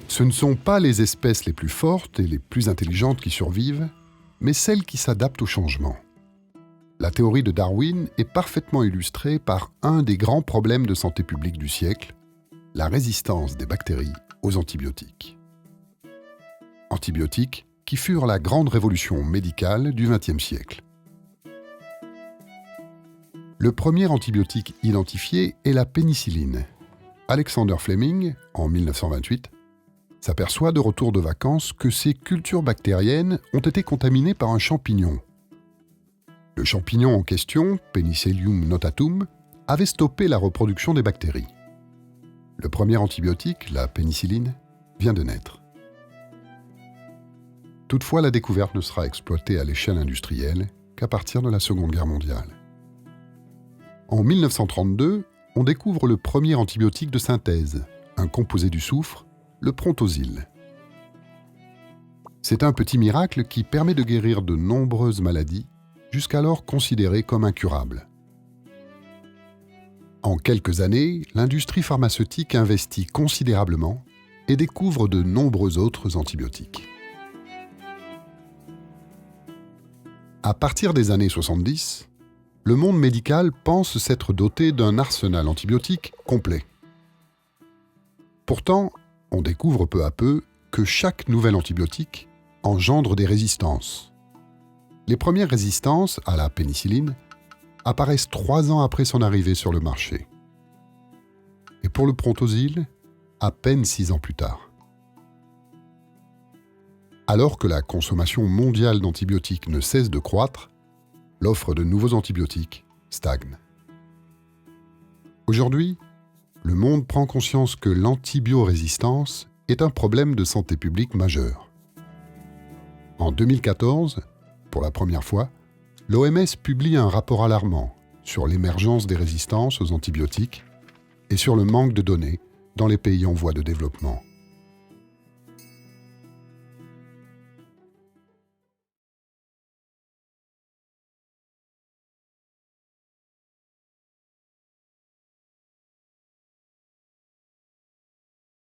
Ce ne sont pas les espèces les plus fortes et les plus intelligentes qui survivent, mais celles qui s'adaptent au changement. La théorie de Darwin est parfaitement illustrée par un des grands problèmes de santé publique du siècle, la résistance des bactéries aux antibiotiques. Antibiotiques qui furent la grande révolution médicale du XXe siècle. Le premier antibiotique identifié est la pénicilline. Alexander Fleming, en 1928, s'aperçoit de retour de vacances que ces cultures bactériennes ont été contaminées par un champignon. Le champignon en question, Penicillium notatum, avait stoppé la reproduction des bactéries. Le premier antibiotique, la pénicilline, vient de naître. Toutefois, la découverte ne sera exploitée à l'échelle industrielle qu'à partir de la Seconde Guerre mondiale. En 1932, on découvre le premier antibiotique de synthèse, un composé du soufre, le Prontosil. C'est un petit miracle qui permet de guérir de nombreuses maladies, jusqu'alors considérées comme incurables. En quelques années, l'industrie pharmaceutique investit considérablement et découvre de nombreux autres antibiotiques. À partir des années 70, le monde médical pense s'être doté d'un arsenal antibiotique complet. Pourtant, on découvre peu à peu que chaque nouvel antibiotique engendre des résistances. Les premières résistances à la pénicilline apparaissent 3 ans après son arrivée sur le marché. Et pour le Prontosil, à peine 6 ans plus tard. Alors que la consommation mondiale d'antibiotiques ne cesse de croître, l'offre de nouveaux antibiotiques stagne. Aujourd'hui, le monde prend conscience que l'antibiorésistance est un problème de santé publique majeur. En 2014, pour la première fois, l'OMS publie un rapport alarmant sur l'émergence des résistances aux antibiotiques et sur le manque de données dans les pays en voie de développement.